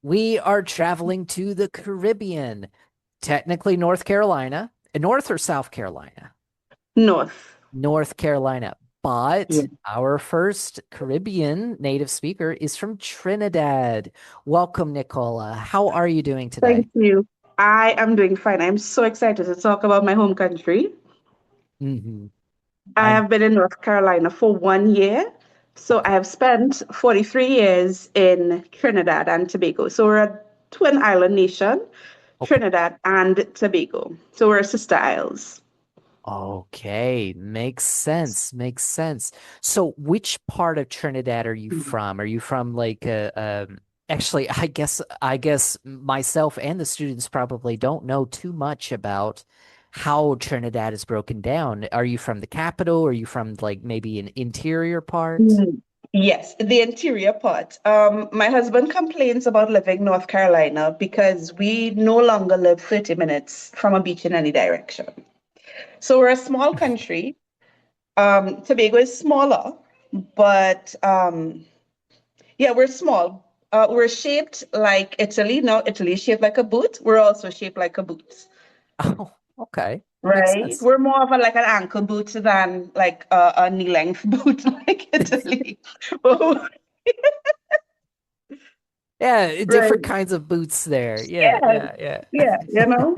We are traveling to the Caribbean, technically North Carolina, North or South Carolina? North. North Carolina. Yeah. But our first Caribbean native speaker is from Trinidad. Welcome, Nichola. How are you doing today? Thank you. I am doing fine. I'm so excited to talk about my home country. hmm I I'm have been in North Carolina for 1 year. So I okay. have spent 43 years in Trinidad and Tobago. So we're a twin island nation, Okay. Trinidad and Tobago. So we're sister isles. Okay. Makes sense. Makes sense. So, which part of Trinidad are you from? Are you from like actually, I guess myself and the students probably don't know too much about how Trinidad is broken down. Are you from the capital? Are you from like maybe an interior part? Mm. Yes, the interior part. My husband complains about living North Carolina because we no longer live 30 minutes from a beach in any direction. So we're a small country. Tobago is smaller, but yeah, we're small. We're shaped like Italy. Now Italy is shaped like a boot. We're also shaped like a boot, Oh, okay. Makes right? sense. We're more of a like an ankle boot than like a knee length boot like Italy. Oh, Yeah, different right. kinds of boots there. Yeah, Yeah, yeah, yeah, yeah. you know.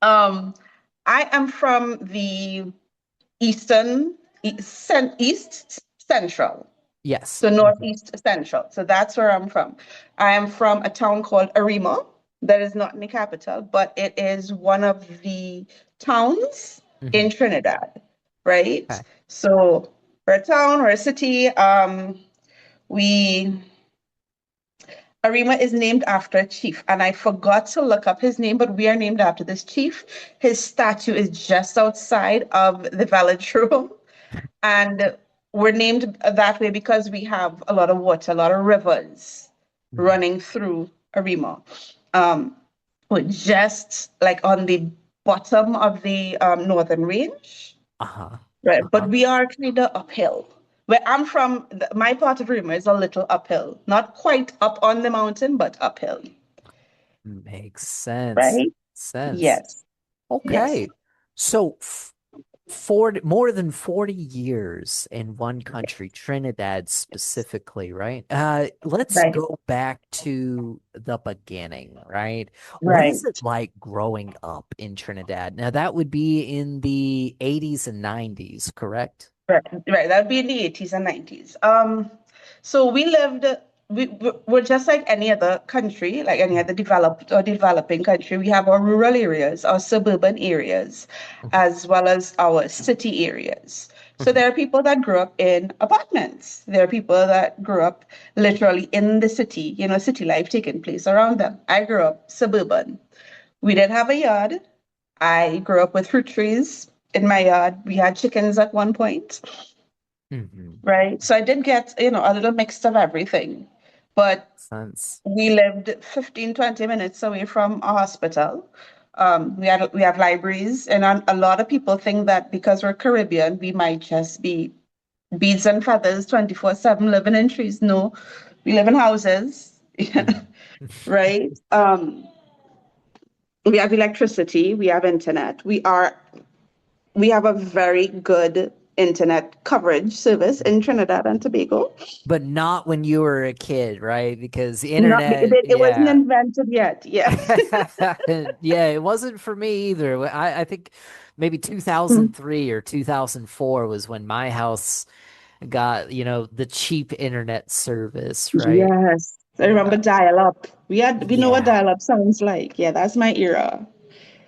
Um, I am from the eastern, east central. Yes. So Mhm. northeast central. So that's where I'm from. I am from a town called Arima. That is not in the capital, but it is one of the towns Mhm. in Trinidad, right? Okay. So we're a town, we're a city. We Arima is named after a chief, and I forgot to look up his name, but we are named after this chief. His statue is just outside of the velodrome. And we're named that way because we have a lot of water, a lot of rivers Mhm. running through Arima. Um, we're just like on the bottom of the northern range, Uh-huh. right? But Uh-huh. we are kind of uphill. Where I'm from, my part of Arima is a little uphill, not quite up on the mountain, but uphill, Makes sense. right? Sense. Yes, yes, Okay. So 40, more than 40 years in one country, Trinidad specifically, right? Let's right, go back to the beginning, right? What is it right. like growing up in Trinidad? Now that would be in the 80s and 90s, correct? Right, right. That'd be in the 80s and 90s. So we lived, we're just like any other country, like any other developed or developing country. We have our rural areas, our suburban areas, Mhm. as well as our city areas. So Mhm. there are people that grew up in apartments. There are people that grew up literally in the city, city life taking place around them. I grew up suburban. We didn't have a yard. I grew up with fruit trees in my yard. We had chickens at one point, Mhm. right? So I did get, a little mix of everything. But Sense. we lived 15, 20 minutes away from a hospital. We have libraries, and a lot of people think that because we're Caribbean, we might just be beads and feathers 24/7 living in trees. No, we live in houses, Mhm. right? We have electricity, we have internet. We have a very good internet coverage service in Trinidad and Tobago. But not when you were a kid, right? Because the Not internet, it wasn't yeah. invented yet. Yeah. Yeah, it wasn't for me either. I think maybe 2003 or 2004 was when my house got, the cheap internet service, right? Yes. I remember Yeah. dial up. We know what Yeah. dial up sounds like. Yeah, that's my era.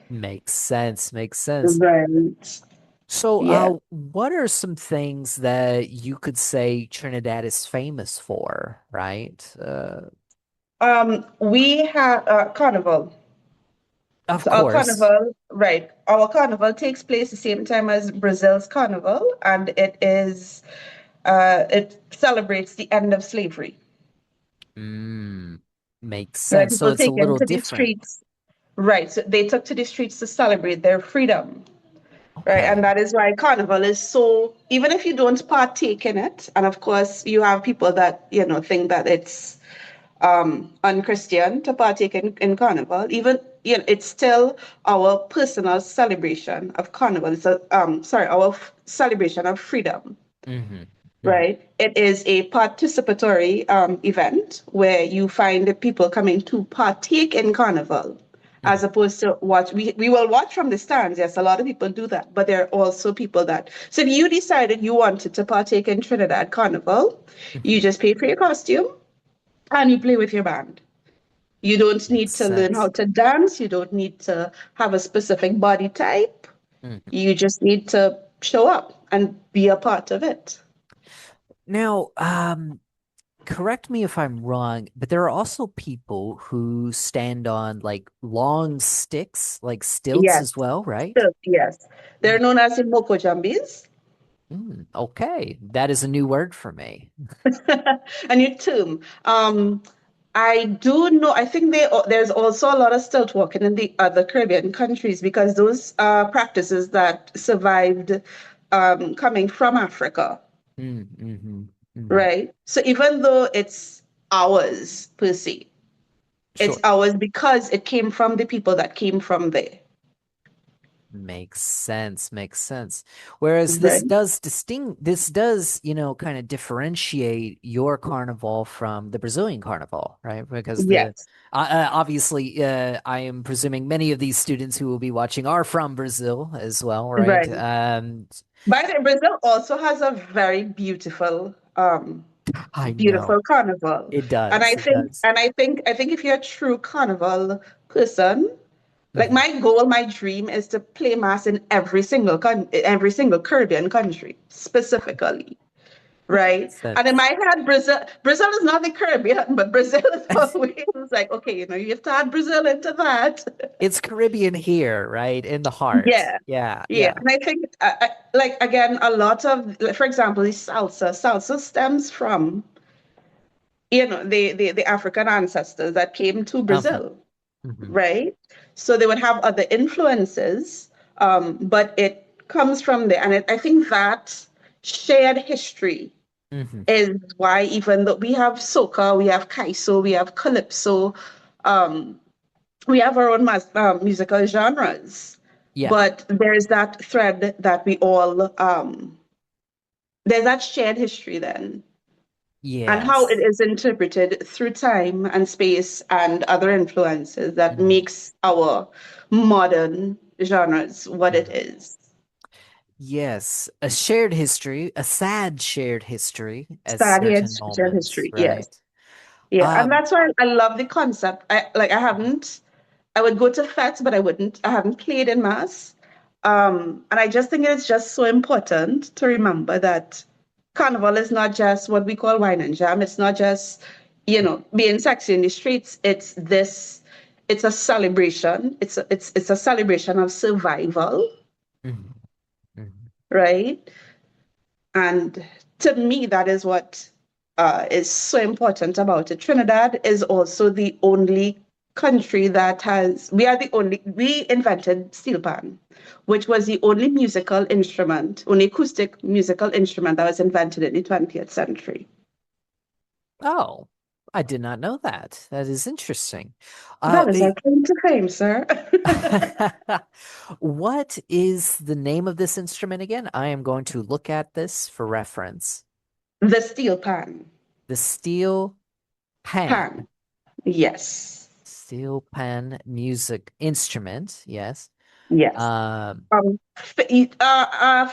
Makes sense. Makes sense. Right. So, Yeah. what are some things that you could say Trinidad is famous for, right? We have carnival. Of So our course. carnival, right? Our carnival takes place the same time as Brazil's carnival, and it celebrates the end of slavery. Mm, makes Right? sense. So People it's a taken little to the different. streets. Right. So they took to the streets to celebrate their freedom. Right. And Okay. that is why Carnival is so, even if you don't partake in it, and of course you have people that, think that it's unchristian to partake in Carnival. Even it's still our personal celebration of Carnival. It's our celebration of freedom, Hmm. Hmm. right? It is a participatory event where you find the people coming to partake in Carnival. As Hmm. opposed to watch, we will watch from the stands. Yes, a lot of people do that, but there are also people that. So if you decided you wanted to partake in Trinidad Carnival, you Hmm. just pay for your costume and you play with your band. You don't Makes need to learn how sense. to dance. You don't need to have a specific body type. Hmm. You just need to show up and be a part of it. Now, correct me if I'm wrong, but there are also people who stand on like long sticks, like stilts Yes, as well, right? still, yes. They're Mm. known as the Moko Jumbies. Okay, that is a new word for me. A new term. I do know, I think there's also a lot of stilt walking in the other Caribbean countries because those are practices that survived coming from Africa. Mm-hmm. Hmm. Right. So even though it's ours per se, it's Sure. ours because it came from the people that came from there. Makes sense, makes sense. Whereas Right. this does, kind of differentiate your carnival from the Brazilian carnival, right? Because Yes. obviously, I am presuming many of these students who will be watching are from Brazil as well, right? Right. By the way, Brazil also has a very I know beautiful carnival. it And I does, it think, does. and I think, I think if you're a true carnival person, like Mhm. my goal, my dream is to play mass in every single Caribbean country, specifically. Makes Right? And in sense. my head, Brazil is not the Caribbean, but Brazil is always like, okay, you have to add Brazil into that. It's Caribbean here, right? In the heart. Yeah, Yeah, yeah. yeah. And I think, like, again, a lot of, like, for example, the salsa stems from, the African ancestors that came to Uh-huh. Brazil, Hmm. right? So they would have other influences, but it comes from there. And I think that shared history Hmm. is why even though we have soca, we have kaiso, we have calypso, um, we have our own musical genres, Yeah. but there's that thread that we all there's that shared history then, and how it Yes. is interpreted through time and space and other influences that Mhm. makes our modern genres what it Mhm. is. Yes, a shared history, a sad shared history at Sad certain shared moments, history, yes. right? Yeah, and Um, that's why I love the concept. I haven't. I would go to fets, but I wouldn't. I haven't played in mass. And I just think it's just so important to remember that carnival is not just what we call wine and jam. It's not just, being sexy in the streets. It's this. It's a celebration. It's a celebration of survival, mhm, mhm, right? And to me, that is what is so important about it. Trinidad is also the only country that we invented steel pan, which was the only only acoustic musical instrument that was invented in the 20th century. Oh, I did not know that. That is interesting. That is Eh, our claim to fame, sir. what is the name of this instrument again? I am going to look at this for reference. The steel pan. The steel pan. Pan. Yes. Steel pan music instrument. Yes. Yes. Um,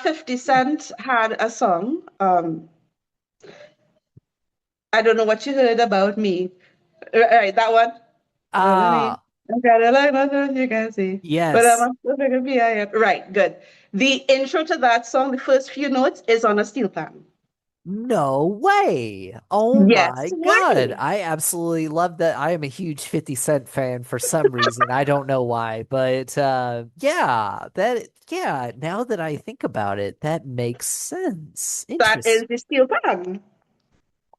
50 Cent had a song. I don't know what you heard about me. Right, that one. Melanie, ah, I got a lot of you can see. But I'm yes. a figure PIN. Right, good. The intro to that song, the first few notes, is on a steel pan. No way. Oh Yes, my God. way. I absolutely love that. I am a huge 50 Cent fan for some reason. I don't know why, but now that I think about it, that makes sense. That is Interesting. the steel pan.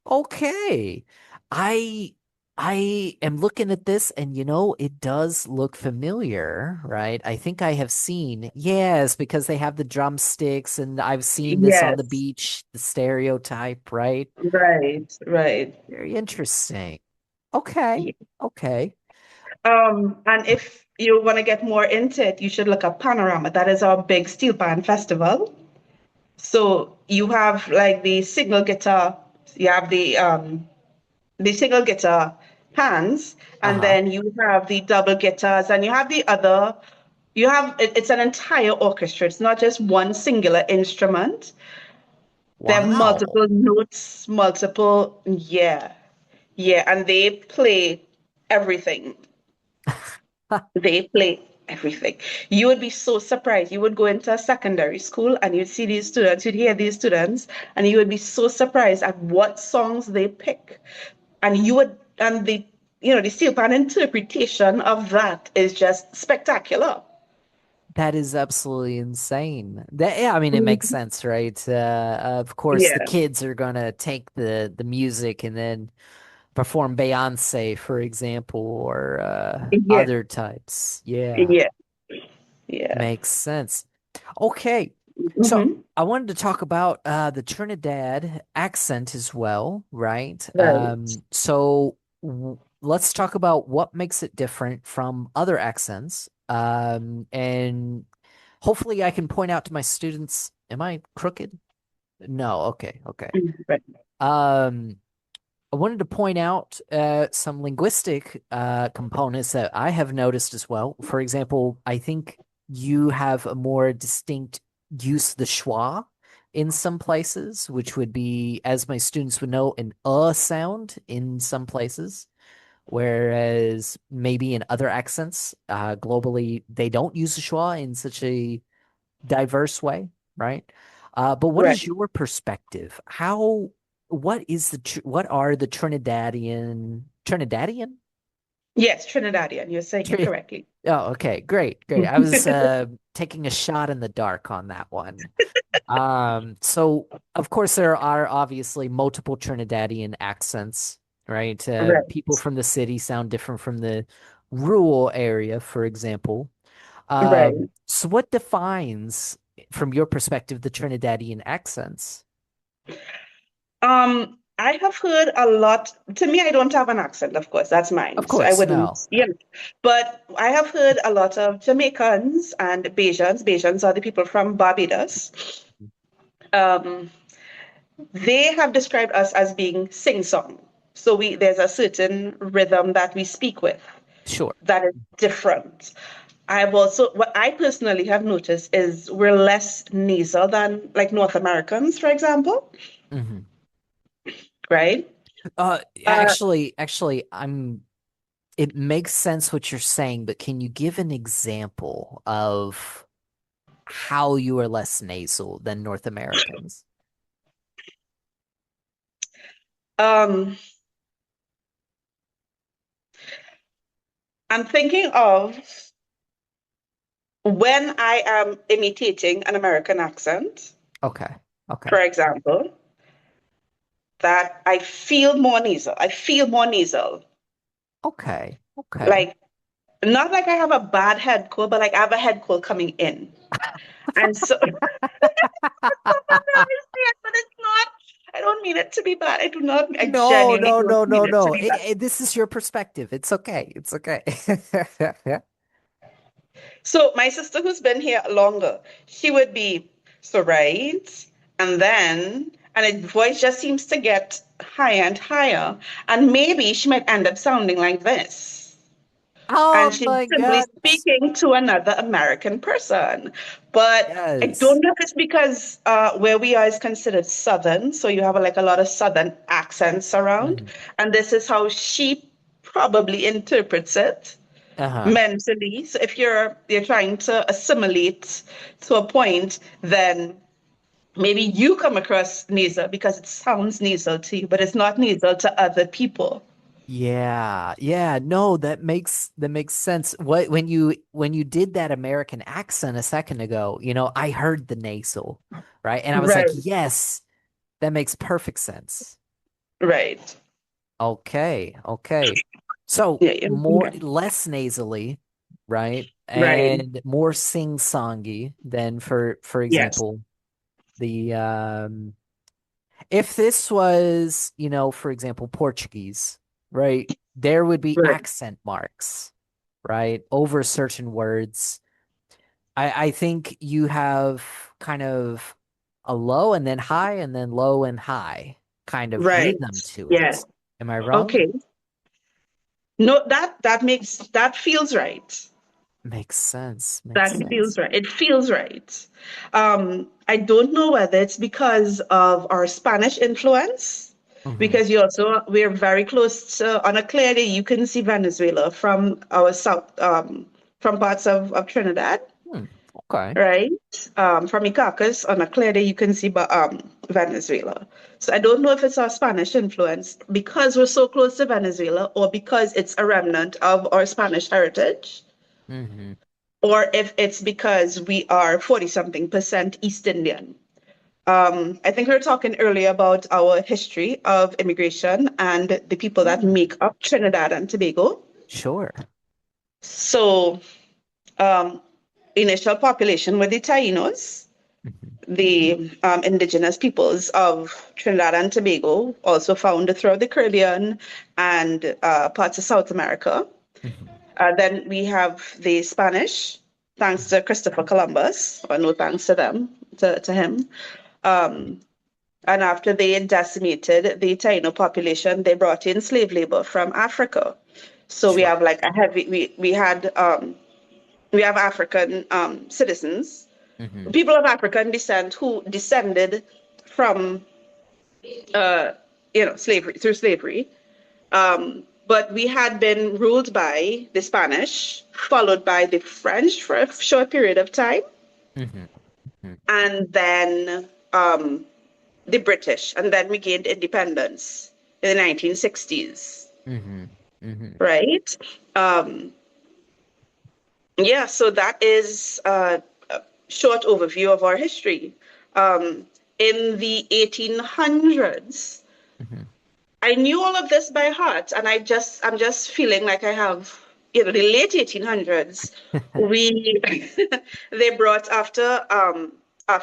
Okay. I I am looking at this and it does look familiar, right? I think I have seen. Yes, because they have the drumsticks and I've seen this on the Yes, beach, the stereotype, right? right, right. Very interesting. Okay. Yeah. Okay. And if you want to get more into it, you should look up Panorama. That is our big steel pan festival. So you have like the single guitar, you have the single guitar pans, and Uh-huh. then you have the double guitars, and you have the other. You have it's an entire orchestra. It's not just one singular instrument. There are Wow. multiple notes, multiple, yeah, yeah, and they play everything. They play everything. You would be so surprised. You would go into a secondary school and you'd see these students, you'd hear these students, and you would be so surprised at what songs they pick. And you would, and the, the steel pan interpretation of that is just spectacular. That is absolutely insane. That, yeah, I mean, it makes Mhm. sense, right? Of course, the Yeah, kids are gonna take the music and then perform Beyonce, for example, or yeah, other types. Yeah, yeah, yeah. makes sense. Okay, so Hmm. I wanted to talk about the Trinidad accent as well, right? Right. So let's talk about what makes it different from other accents. And hopefully I can point out to my students, am I crooked? No, okay, okay. Right. Um, I wanted to point out some linguistic components that I have noticed as well. For example, I think you have a more distinct use of the schwa in some places, which would be, as my students would know, an sound in some places, whereas maybe in other accents, globally, they don't use the schwa in such a diverse way, right? But what Right. is your perspective? What are the Trinidadian? Yes, Trinidadian. You're saying it Tri- correctly. Oh, okay, great, great. I was taking a shot in the dark on that one. So of course there are obviously multiple Trinidadian accents, right? People Right. from the city sound different from the rural area, for example. Right. So what defines, from your perspective, the Trinidadian accents? I have heard a lot. To me, I don't have an accent, of course, that's Of mine. So I course, wouldn't, no. you know. But I have heard a lot of Jamaicans and Bajans. Bajans are the people from Barbados. Um, they have described us as being sing-song. So there's a certain rhythm that we speak with Sure. that is different. What I personally have noticed is we're less nasal than like North Americans, for example, Hmm. right? Uh, Uh, actually, it makes sense what you're saying, but can you give an example of how you are less nasal than North Americans? um, I'm thinking of when I am imitating an American accent, Okay. for Okay. example, that I feel more nasal. I feel more nasal. Okay. Okay. Like, not like I have a bad head cold, but like I have a head cold coming in. And so, but it's not, I don't mean it to be bad. I No, genuinely no, don't no, mean no, it to no. be bad. This is your perspective. It's okay. It's okay. So my sister who's been here longer, she would be so right, and then and her voice just seems to get higher and higher, and maybe she might end up sounding like this. Oh And she's my simply God. speaking to another American person. But I don't Yes. know if it's because where we are is considered Southern, so you have like a lot of Southern accents around, Mhm. and this is how she probably interprets it Uh-huh. mentally. So if you're trying to assimilate to a point, then maybe you come across nasal because it sounds nasal to you, but it's not nasal to other people. Yeah. Yeah. No, that makes sense. When you did that American accent a second ago, I heard the nasal, right? And I was like, Right, yes, that makes perfect sense. right. Okay. Okay. So Yeah, more yeah. less nasally, right? Right. And more sing-songy than for Yes. example, the if this was, for example, Portuguese, right? there would be Right. accent marks, right? Over certain words. I think you have kind of a low and then high and then low and high kind of Right. rhythm to Yeah. it. Am I wrong? Okay. No, that feels right. Makes sense. Makes That sense. feels right. It feels right. I don't know whether it's because of our Spanish influence, Hmm. because we're very close to, on a clear day, you can see Venezuela from our south, from parts of Trinidad, Hmm. Okay. right? From Icacos, on a clear day, you can see Venezuela. So I don't know if it's our Spanish influence because we're so close to Venezuela or because it's a remnant of our Spanish heritage Hmm. or if it's because we are 40 something percent East Indian. I think we were talking earlier about our history of immigration and the people that Hmm. make up Trinidad and Tobago. Sure. So, um, initial population were the Tainos, Hmm. the indigenous peoples of Trinidad and Tobago, also found throughout the Caribbean and parts of South America. Hmm. Then we have the Spanish, thanks to Christopher Columbus, or no thanks to them, to him. Um, and after they had decimated the Taino population, they brought in slave labor from Africa. So we Sure. have like a heavy, we have African citizens, Hmm. people of African descent who descended from, uh, slavery through slavery. But we had been ruled by the Spanish, followed by the French for a short period of time, Hmm. Hmm. and then the British. And then we gained independence in the 1960s, Hmm. Hmm. right? Um, yeah, so that is a short overview of our history. Um, in the 1800s, Hmm. I knew all of this by heart, and I'm just feeling like I have, the late 1800s. We they brought after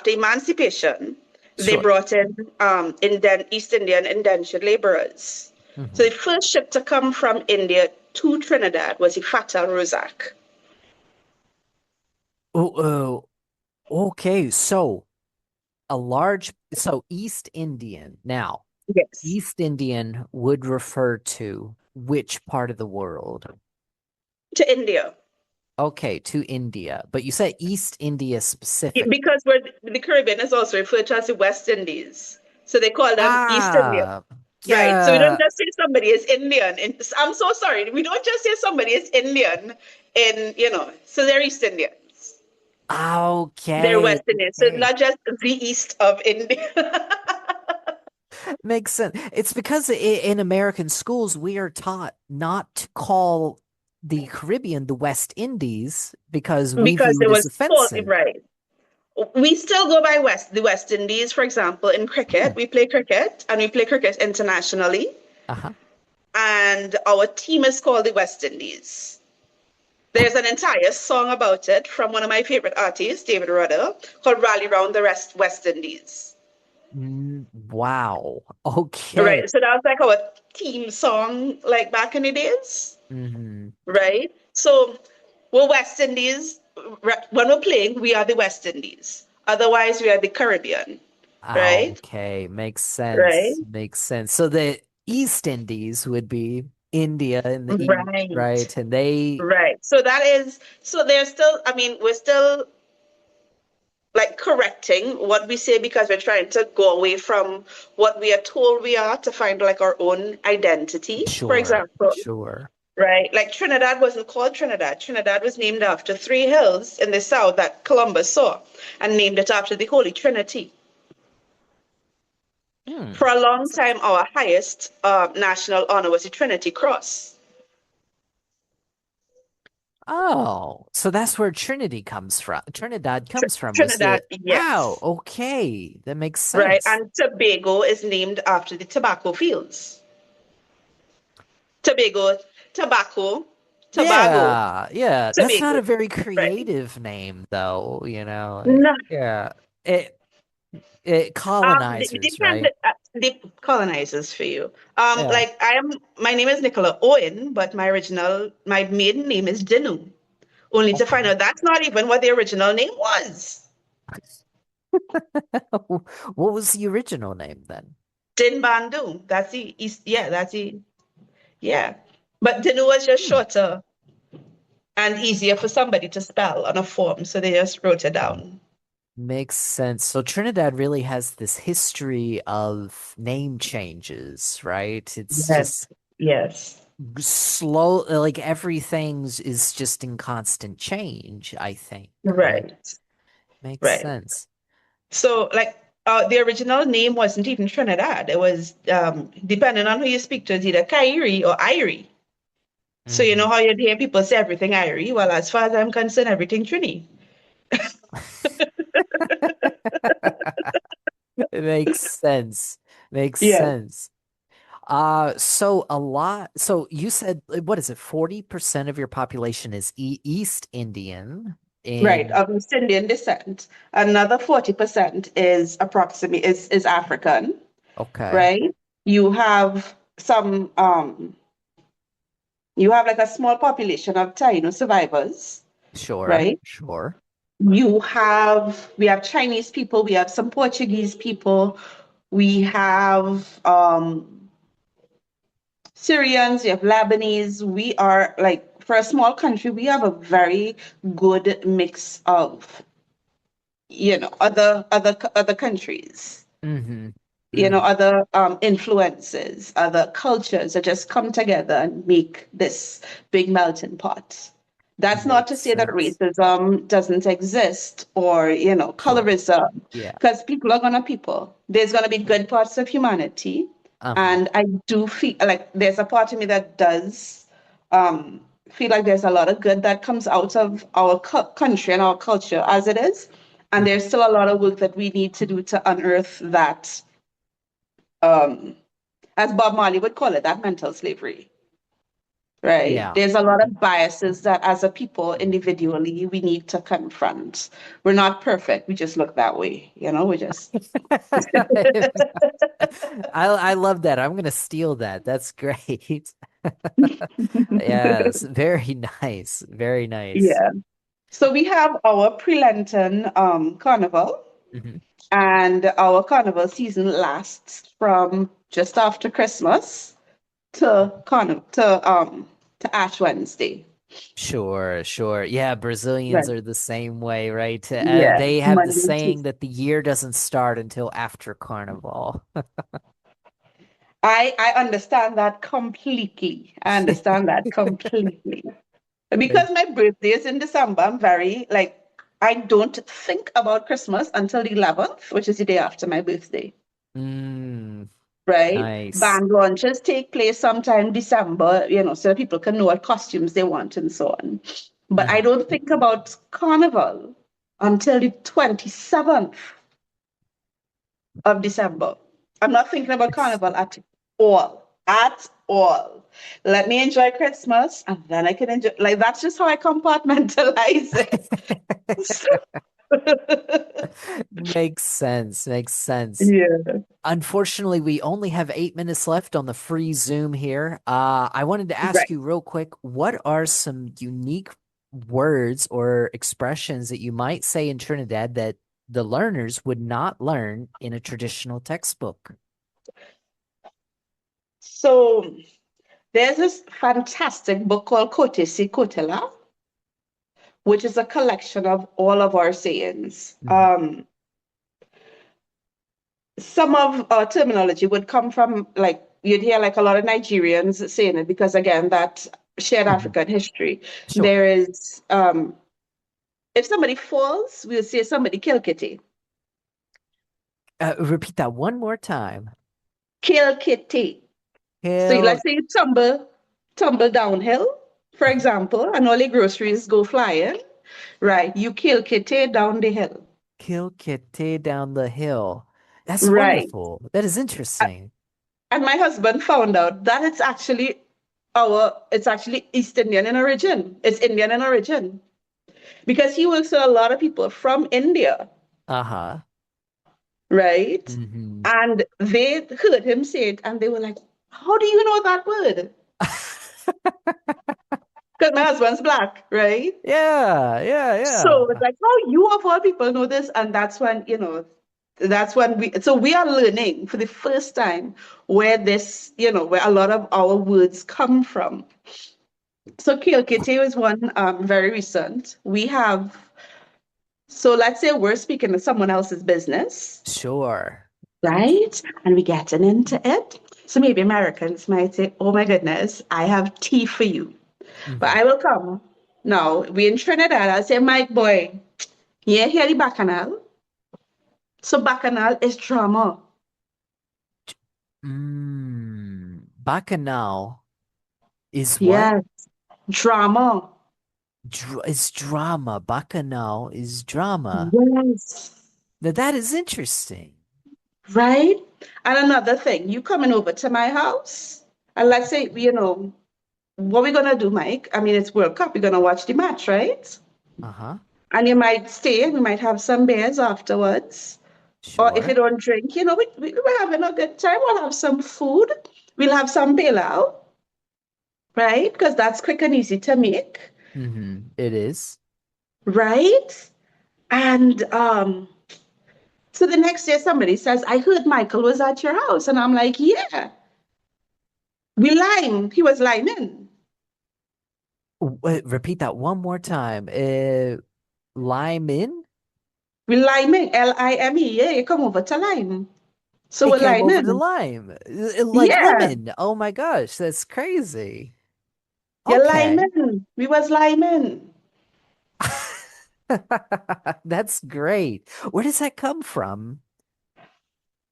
emancipation, they Sure. brought in East Indian indentured laborers. So Hmm. the first ship to come from India to Trinidad was the Fatal Rosac. Oh, okay. So East Indian. Now, Yes, East Indian would refer to which part of the world? to India. Okay, to India. But you said East India specific. Because the Caribbean is also referred to as the West Indies. So they call them East India. Ah, Right. So we don't yeah. just say somebody is Indian. I'm so sorry. We don't just say somebody is Indian so they're East Indians. They're Okay. West Indians. So Okay. not just the east of India. Makes sense. It's because in American schools, we are taught not to call the Caribbean the West Indies because we Because view it it as was called offensive. right. We still go by the West Indies, for example, in Yeah. cricket. We play cricket and we play cricket internationally. Uh-huh. And our team is called the West Indies. There's an entire song about it from one of my favorite artists, David Rudder, called Rally Round the West Indies. Wow. Okay. Right. So that was like our team song, like back in the days. Hmm. Right. So we're West Indies. When we're playing, we are the West Indies. Otherwise, we are the Caribbean. Right. Okay. Makes Right. sense. Makes sense. So the East Indies would be India in the east, Right. right? And they, Right. So that is, so there's still, I mean, we're still like correcting what we say because we're trying to go away from what we are told we are to find like our own identity. For sure, example, sure. right? Like Trinidad wasn't called Trinidad. Trinidad was named after three hills in the south that Columbus saw and named it after the Holy Trinity. For Hmm. a long Makes sense. time, our highest national honor was the Trinity Cross. Oh, so that's where Trinity comes from. Trinidad comes from was Trinidad, the, oh, yes, okay. That makes right? sense. And Tobago is named after the tobacco fields. Tobago, tobacco, Tobago, Yeah, yeah. That's not Tobago, a very right? creative name though, No, yeah. It the colonizers, kind right? the colonizers for you. Yeah. Like my name is Nichola Owen, but my maiden name is Dinu. Only to find Okay. out that's not even what the original name was. What was the original name then? Din Bandu. That's the East, yeah, yeah. But Dinu was just Hmm. shorter and easier for somebody to spell on a form, so they just wrote it down. Makes sense. So Trinidad really has this history of name changes, right? It's Yes, just yes. slow, like everything's is just in constant change, I think, right? Right, Makes right. sense. So, like, the original name wasn't even Trinidad. It was, depending on who you speak to, it's either Kyrie or Irie. So, you know Hmm. how you'd hear people say everything Irie? Well, as far as I'm concerned, everything Trini. It makes sense. Makes Yeah, sense. So you said, what is it? 40% of your population is East Indian right. in, Of East Indian descent. Another 40% is is African, okay, right? You have some, you have like a small population of Taino survivors, sure, right? sure. We have Chinese people, we have some Portuguese people, we have Syrians, we have Lebanese. We are like, for a small country, we have a very good mix of, other countries, Mm-hmm. Mm-hmm. other influences, other cultures that just come together and make this big melting pot. That's not to Makes say that sense. racism doesn't exist or, Sure. colorism, Yeah. because people are gonna people. There's gonna be good parts of humanity. Uh-huh. And I do feel like there's a part of me that does um, feel like there's a lot of good that comes out of our country and our culture as it is. And Mhm. there's still a lot of work that we need to do to unearth that, um, as Bob Marley would call it, that mental slavery, right? Yeah. There's a lot of biases that as a people, individually, we need to confront. We're not perfect. We just look that way, we just. I love that. I'm gonna steal that. That's great. Yes, very nice. Very nice. Yeah. So we have our pre-Lenten carnival, Hmm. and our carnival season lasts from just after Christmas to Ash Wednesday. Sure, sure. Yeah, Brazilians Right. are the same way, right? Yeah, They have the Monday, saying Tuesday. that the year doesn't start until after Carnival. I understand that completely. I understand that completely. Because my birthday is in December, I'm very like I don't think about Christmas until the 11th, which is the day after my birthday. Mm, Right? nice. Band launches take place sometime December, so that people can know what costumes they want and so on. But I Hmm. don't think about Carnival until the 27th of December. I'm not thinking about Carnival at all. At all. Let me enjoy Christmas and then I can enjoy, like, that's just how I compartmentalize it. Makes sense. Makes sense. Yeah. Unfortunately, we only have 8 minutes left on the free Zoom here. I wanted to ask Right. you real quick, what are some unique words or expressions that you might say in Trinidad that the learners would not learn in a traditional textbook? So there's this fantastic book called Kote Si Kotela, which is a collection of all of our sayings. Mhm. Some of our terminology would come from, like, you'd hear like a lot of Nigerians saying it because, again, that shared Mhm. African history. Sure. There is, if somebody falls, we'll say somebody kill kitty. Repeat that one more time. Kill kitty. So Kill, let's say you tumble downhill, for example, and all your groceries go flying, right? You kill kitty down the hill. kill Kitty down the hill. That's Right. wonderful. That is interesting. And my husband found out that it's actually East Indian in origin. It's Indian in origin because he works with a lot of people from India. Uh-huh. right? Hmm. And they heard him say it and they were like, how do you know that word? Because my husband's black, right? Yeah, yeah, So it's yeah. like, how you of all people know this? And that's when, that's when so we are learning for the first time where this, where a lot of our words come from. So Kilkite is one very recent. We have, so let's say we're speaking of someone else's business, Sure. right? And we're getting into it. So maybe Americans might say, oh my goodness, I have tea for you. But Hmm. I will come. Now, we in Trinidad, I'll say, Mike boy, yeah, hear the bacchanal. So bacchanal is drama. Bacchanal is what? Yes, drama. It's drama. Bacchanal is drama. Yes. Now that is interesting. Right? And another thing, you coming over to my house, and let's say, what we're gonna do, Mike? I mean, it's World Cup. We're gonna watch the match, right? Uh-huh. And you might stay, we might have some beers afterwards. Or if you Sure. don't drink, we're having a good time. We'll have some food. We'll have some pilau, right? Because that's quick and easy to make, It is. right? And so the next day somebody says, I heard Michael was at your house. And I'm like, yeah, we lime. He was liming. Wait, repeat that one more time. Lime in? We liming, Lime. Yeah, you come over to lime. So It we're came over the liming. lime. Like Yeah, lemon. Oh my gosh, that's crazy. you're Okay. liming. We was liming. That's great. Where does that come from?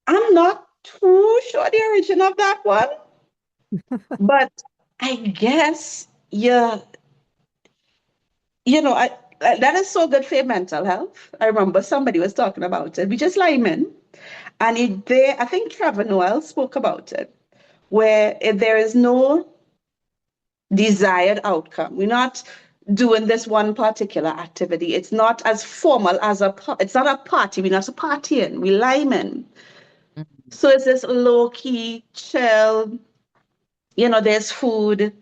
I'm not too sure the origin of that one, but I guess, yeah, that is so good for your mental health. I remember somebody was talking about it. We just liming. And I think Trevor Noel spoke about it, where if there is no desired outcome, we're not doing this one particular activity. It's not as formal as it's not a party. We're not partying. We're liming. So it's this low key, chill. There's food.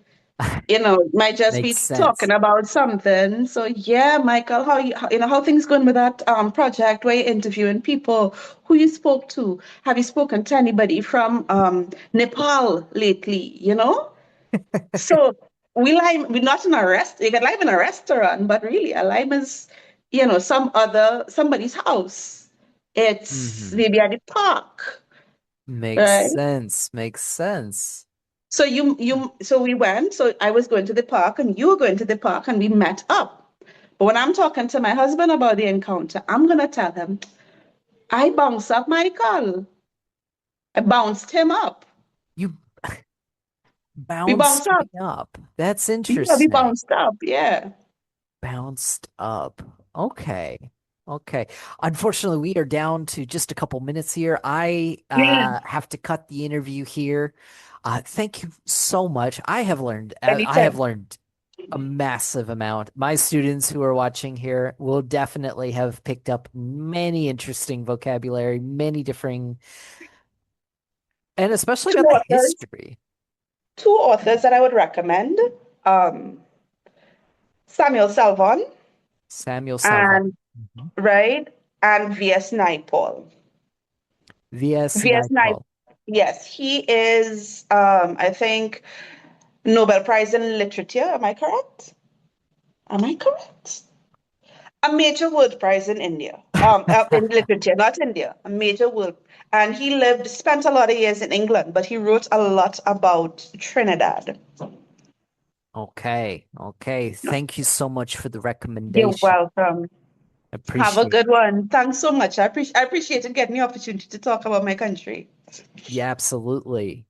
Might just Makes be talking sense. about something. So yeah, Michael, how things going with that project where you're interviewing people who you spoke to? Have you spoken to anybody from Nepal lately? So we're not in a rest. You can live in a restaurant, but really a lime is, somebody's house. It's Hmm. maybe at the park, Makes right? sense. Makes sense. So we went. So I was going to the park, and you were going to the park, and we met up. But when I'm talking to my husband about the encounter, I'm gonna tell him I bounced up Michael. I bounced him up. You We bounced bounced up. me up. That's Yeah, we interesting. bounced up. Yeah. Bounced up. Okay. Okay. Unfortunately, we are down to just a couple minutes here. I Yeah. have to cut the interview here. Thank you so much. I have Anytime. learned a massive amount. My students who are watching here will definitely have picked up many interesting vocabulary, many differing, and especially Two about the authors. history. Two authors that I would recommend. Um, Samuel Salvon Samuel Salva. and Mhm. right and V.S. Naipaul. V.S. V.S. Naipaul. Naipaul. Yes, he is. I think Nobel Prize in Literature. Am I correct? Am I correct? A major world prize in India, in literature, not India, a major world. And he spent a lot of years in England, but he wrote a lot about Trinidad. Okay. Okay. Thank you so much for the You're recommendation. welcome. Have a Appreciate good one. Thanks so much. I appreciate getting the opportunity to talk about my country. Yeah, absolutely.